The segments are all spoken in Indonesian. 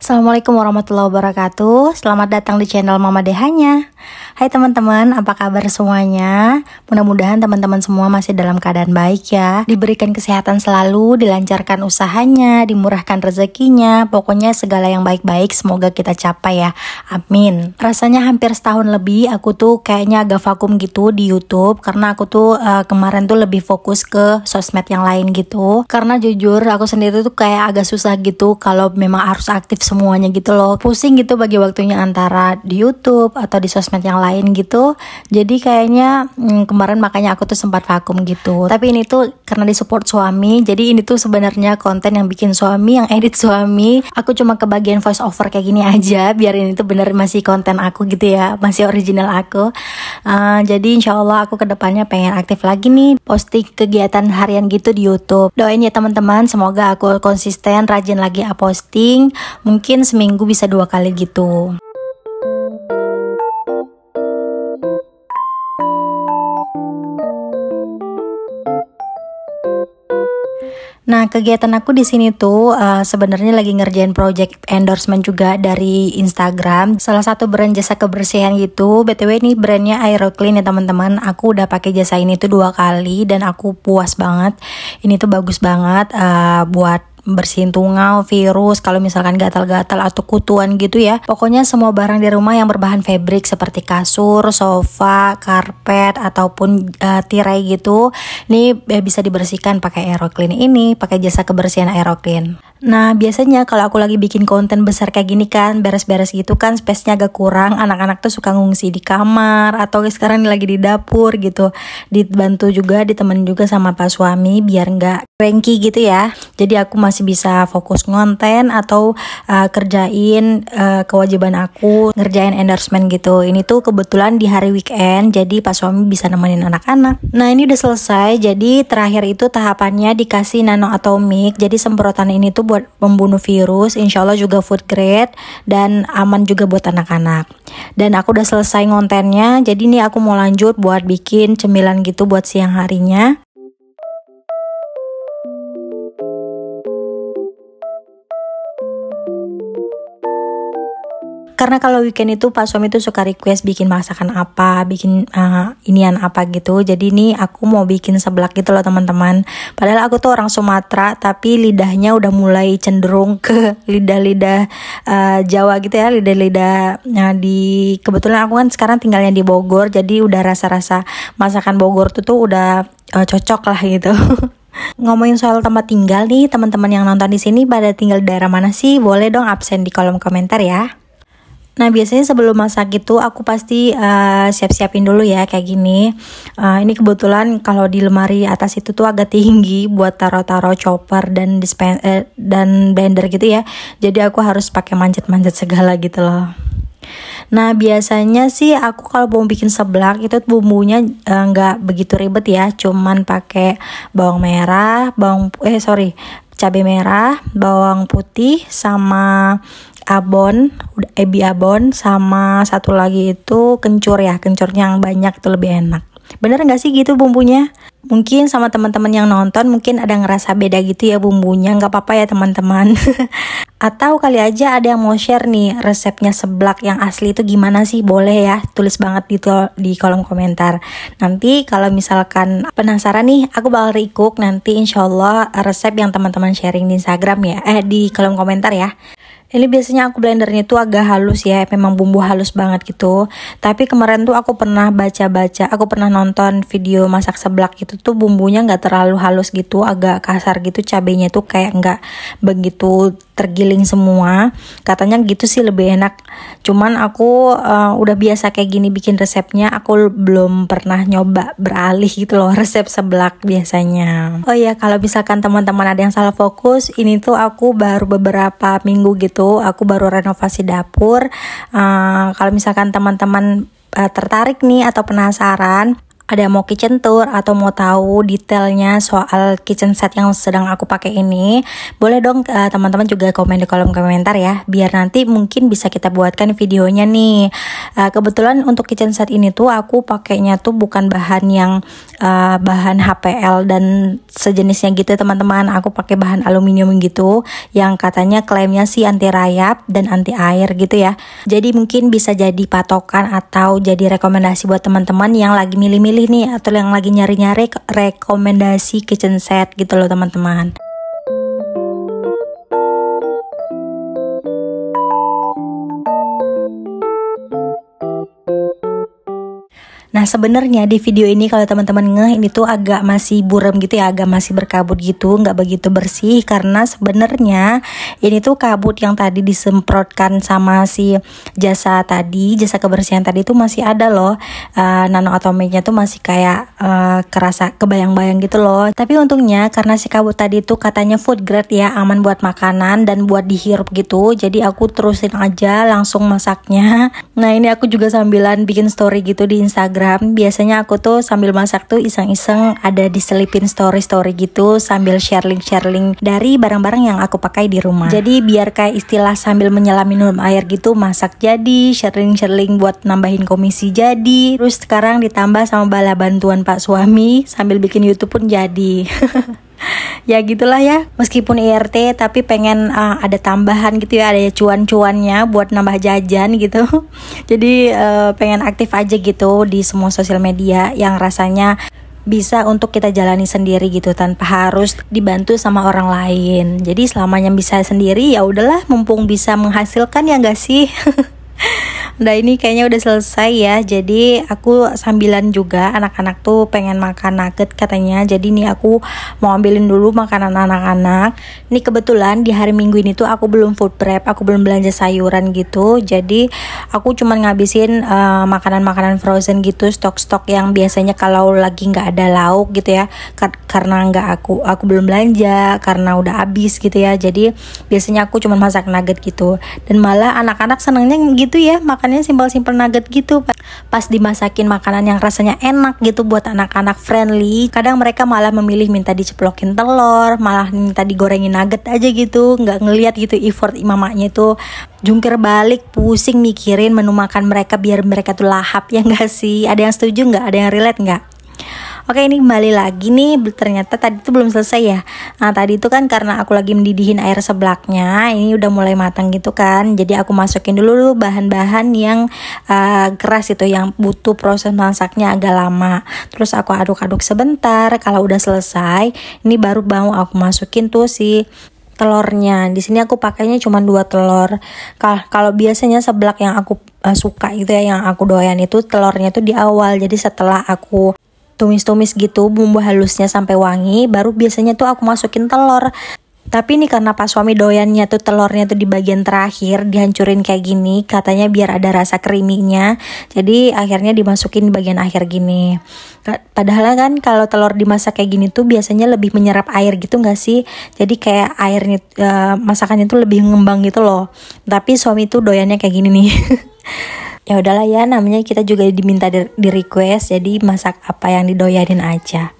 Assalamualaikum warahmatullahi wabarakatuh. Selamat datang di channel Mama Dehanya. Hai teman-teman, apa kabar semuanya? Mudah-mudahan teman-teman semua masih dalam keadaan baik ya. Diberikan kesehatan selalu, dilancarkan usahanya, dimurahkan rezekinya. Pokoknya segala yang baik-baik semoga kita capai ya. Amin. Rasanya hampir setahun lebih aku tuh kayaknya agak vakum gitu di YouTube. Karena aku tuh kemarin tuh lebih fokus ke sosmed yang lain gitu. Karena jujur aku sendiri tuh kayak agak susah gitu kalau memang harus aktif semuanya gitu loh. Pusing gitu bagi waktunya antara di YouTube atau di sosmed yang lain gitu. Jadi kayaknya kemarin makanya aku tuh sempat vakum gitu. Tapi ini tuh karena disupport suami. Jadi ini tuh sebenarnya konten yang bikin suami, yang edit suami. Aku cuma kebagian voice over kayak gini aja. Biar ini tuh bener masih konten aku gitu ya. Masih original aku. Jadi insya Allah aku kedepannya pengen aktif lagi nih. Posting kegiatan harian gitu di YouTube. Doain ya teman-teman. Semoga aku konsisten, rajin lagi posting. Mungkin seminggu bisa 2 kali gitu. Nah, kegiatan aku di sini tuh sebenarnya lagi ngerjain project endorsement juga dari Instagram. Salah satu brand jasa kebersihan gitu. BTW ini brandnya Aeroclean ya teman-teman. Aku udah pakai jasa ini tuh 2 kali dan aku puas banget. Ini tuh bagus banget buat bersihin tungau, virus, kalau misalkan gatal-gatal atau kutuan gitu ya. Pokoknya semua barang di rumah yang berbahan fabric seperti kasur, sofa, karpet ataupun tirai gitu. Ini bisa dibersihkan pakai Aeroclean ini, pakai jasa kebersihan Aeroclean. Nah, biasanya kalau aku lagi bikin konten besar kayak gini kan, beres-beres gitu kan, space-nya agak kurang. Anak-anak tuh suka ngungsi di kamar atau sekarang lagi di dapur gitu. Dibantu juga, ditemenin juga sama Pak suami biar nggak cranky gitu ya. Jadi aku masih bisa fokus ngonten atau kerjain kewajiban aku, ngerjain endorsement gitu. Ini tuh kebetulan di hari weekend, jadi Pak suami bisa nemenin anak-anak. Nah, ini udah selesai. Jadi terakhir itu tahapannya dikasih nano atomic. Jadi semprotan ini tuh buat membunuh virus, insya Allah juga food grade dan aman juga buat anak-anak. Dan aku udah selesai ngontennya, jadi nih aku mau lanjut buat bikin cemilan gitu buat siang harinya. Karena kalau weekend itu Pak suami tuh suka request bikin masakan apa, bikin inian apa gitu. Jadi ini aku mau bikin seblak gitu loh teman-teman. Padahal aku tuh orang Sumatera, tapi lidahnya udah mulai cenderung ke lidah-lidah Jawa gitu ya, lidah-lidah. Nah, kebetulan aku kan sekarang tinggalnya di Bogor, jadi udah rasa-rasa masakan Bogor tuh udah cocok lah gitu. Ngomongin soal tempat tinggal nih, teman-teman yang nonton di sini pada tinggal di daerah mana sih? Boleh dong absen di kolom komentar ya. Nah, biasanya sebelum masak itu aku pasti siap-siapin dulu ya kayak gini. Ini kebetulan kalau di lemari atas itu tuh agak tinggi buat taruh-taruh chopper dan dan blender gitu ya. Jadi aku harus pakai manjat-manjat segala gitu loh. Nah, biasanya sih aku kalau mau bikin seblak itu bumbunya nggak begitu ribet ya. Cuman pakai bawang merah, cabai merah, bawang putih sama ebi abon, sama satu lagi itu kencur ya, kencurnya yang banyak itu lebih enak. Bener gak sih gitu bumbunya? Mungkin sama teman-teman yang nonton mungkin ada ngerasa beda gitu ya bumbunya, gak apa-apa ya teman-teman. Atau kali aja ada yang mau share nih resepnya seblak yang asli itu gimana sih? Boleh ya, tulis banget di kolom komentar. Nanti kalau misalkan penasaran nih, aku bakal recook nanti insyaallah resep yang teman-teman sharing di Instagram ya, di kolom komentar ya. Ini biasanya aku blendernya tuh agak halus ya, memang bumbu halus banget gitu. Tapi kemarin tuh aku pernah nonton video masak seblak gitu tuh bumbunya nggak terlalu halus gitu, agak kasar gitu, cabenya tuh kayak nggak begitu tergiling semua. Katanya gitu sih lebih enak. Cuman aku udah biasa kayak gini bikin resepnya, aku belum pernah nyoba beralih gitu loh resep seblak biasanya. Oh ya, kalau misalkan teman-teman ada yang salah fokus, ini tuh aku baru beberapa minggu gitu aku baru renovasi dapur. Kalau misalkan teman-teman tertarik nih atau penasaran, ada yang mau kitchen tour atau mau tahu detailnya soal kitchen set yang sedang aku pakai ini, boleh dong teman-teman juga komen di kolom komentar ya, biar nanti mungkin bisa kita buatkan videonya nih. Kebetulan untuk kitchen set ini tuh aku pakainya tuh bukan bahan yang bahan HPL dan sejenisnya gitu teman-teman. Aku pakai bahan aluminium gitu yang katanya klaimnya sih anti rayap dan anti air gitu ya. Jadi mungkin bisa jadi patokan atau jadi rekomendasi buat teman-teman yang lagi milih-milih nih atau yang lagi nyari-nyari rekomendasi kitchen set gitu loh teman-teman. Nah sebenarnya di video ini kalau teman-teman ngeh ini tuh agak masih buram gitu ya, agak masih berkabut gitu, nggak begitu bersih karena sebenarnya ini tuh kabut yang tadi disemprotkan sama si jasa kebersihan tadi tuh masih ada loh, nano atomiknya tuh masih kayak kerasa kebayang-bayang gitu loh. Tapi untungnya karena si kabut tadi tuh katanya food grade ya, aman buat makanan dan buat dihirup gitu, jadi aku terusin aja langsung masaknya. Nah ini aku juga sambilan bikin story gitu di Instagram. Biasanya aku tuh sambil masak tuh iseng-iseng ada diselipin story-story gitu sambil sharing-sharing dari barang-barang yang aku pakai di rumah. Jadi biar kayak istilah sambil menyelam minum air gitu, masak jadi, sharing-sharing buat nambahin komisi jadi. Terus sekarang ditambah sama bala bantuan Pak suami sambil bikin YouTube pun jadi. Ya gitulah ya, meskipun IRT tapi pengen ada tambahan gitu ya, ada cuan-cuannya buat nambah jajan gitu. Jadi pengen aktif aja gitu di semua sosial media yang rasanya bisa untuk kita jalani sendiri gitu tanpa harus dibantu sama orang lain. Jadi selamanya bisa sendiri ya udahlah, mumpung bisa menghasilkan ya gak sih. Nah ini kayaknya udah selesai ya. Jadi aku sambilan juga, anak-anak tuh pengen makan nugget katanya. Jadi nih aku mau ambilin dulu makanan anak-anak. Ini kebetulan di hari Minggu ini tuh aku belum food prep, aku belum belanja sayuran gitu. Jadi aku cuman ngabisin makanan-makanan frozen gitu, stok-stok yang biasanya kalau lagi nggak ada lauk gitu ya. Karena aku belum belanja, karena udah habis gitu ya. Jadi biasanya aku cuman masak nugget gitu. Dan malah anak-anak senengnya gitu ya, makannya simpel-simpel nugget gitu. Pas dimasakin makanan yang rasanya enak gitu buat anak-anak friendly, kadang mereka malah memilih minta diceplokin telur, malah minta digorengin nugget aja gitu, nggak ngelihat gitu effort mamanya itu jungkir balik pusing mikirin menu makan mereka biar mereka tuh lahap. Ya nggak sih? Ada yang setuju nggak? Ada yang relate nggak? Oke, ini kembali lagi nih, ternyata tadi tuh belum selesai ya. Nah tadi itu kan karena aku lagi mendidihin air seblaknya, ini udah mulai matang gitu kan. Jadi aku masukin dulu bahan-bahan yang keras itu, yang butuh proses masaknya agak lama. Terus aku aduk-aduk sebentar. Kalau udah selesai, ini baru mau aku masukin tuh si telurnya. Di sini aku pakainya cuma 2 telur. Kalau biasanya seblak yang aku suka itu ya, yang aku doyan itu telurnya tuh di awal. Jadi setelah aku tumis-tumis gitu bumbu halusnya sampai wangi, baru biasanya tuh aku masukin telur. Tapi nih karena pas suami doyannya tuh telurnya tuh di bagian terakhir dihancurin kayak gini, katanya biar ada rasa creamy-nya. Jadi akhirnya dimasukin di bagian akhir gini. Padahal kan kalau telur dimasak kayak gini tuh biasanya lebih menyerap air gitu gak sih? Jadi kayak airnya masakannya tuh lebih ngembang gitu loh. Tapi suami tuh doyannya kayak gini nih. Ya udahlah ya, namanya kita juga diminta di request, jadi masak apa yang didoyanin aja.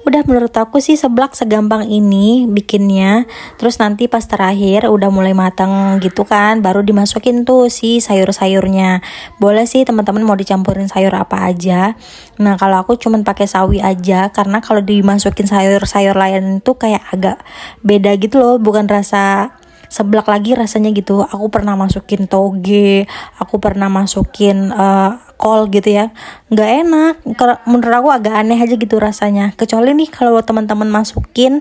Udah, menurut aku sih seblak segampang ini bikinnya. Terus nanti pas terakhir udah mulai matang gitu kan, baru dimasukin tuh si sayur-sayurnya. Boleh sih teman-teman mau dicampurin sayur apa aja. Nah kalau aku cuman pakai sawi aja, karena kalau dimasukin sayur-sayur lain tuh kayak agak beda gitu loh, bukan rasa seblak lagi rasanya gitu. Aku pernah masukin toge, aku pernah masukin kol gitu ya, nggak enak. Menurut aku agak aneh aja gitu rasanya. Kecuali nih kalau teman-teman masukin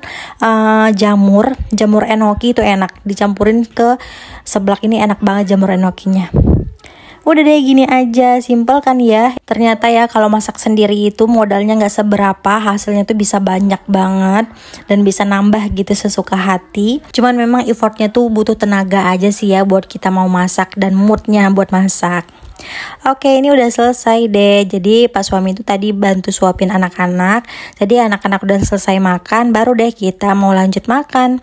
jamur enoki itu enak, dicampurin ke seblak ini enak banget jamur enokinya. Udah deh, gini aja, simple kan ya. Ternyata ya kalau masak sendiri itu modalnya gak seberapa, hasilnya tuh bisa banyak banget dan bisa nambah gitu sesuka hati. Cuman memang effortnya tuh butuh tenaga aja sih ya buat kita mau masak dan moodnya buat masak. Oke, ini udah selesai deh. Jadi Pak suami itu tadi bantu suapin anak-anak. Jadi anak-anak udah selesai makan, baru deh kita mau lanjut makan.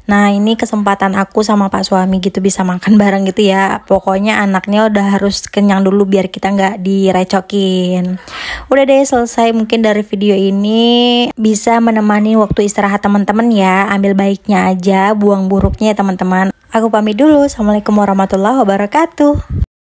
Nah, ini kesempatan aku sama Pak suami gitu bisa makan bareng gitu ya. Pokoknya anaknya udah harus kenyang dulu biar kita nggak direcokin. Udah deh selesai, mungkin dari video ini bisa menemani waktu istirahat teman-teman ya. Ambil baiknya aja, buang buruknya ya teman-teman. Aku pamit dulu. Assalamualaikum warahmatullahi wabarakatuh.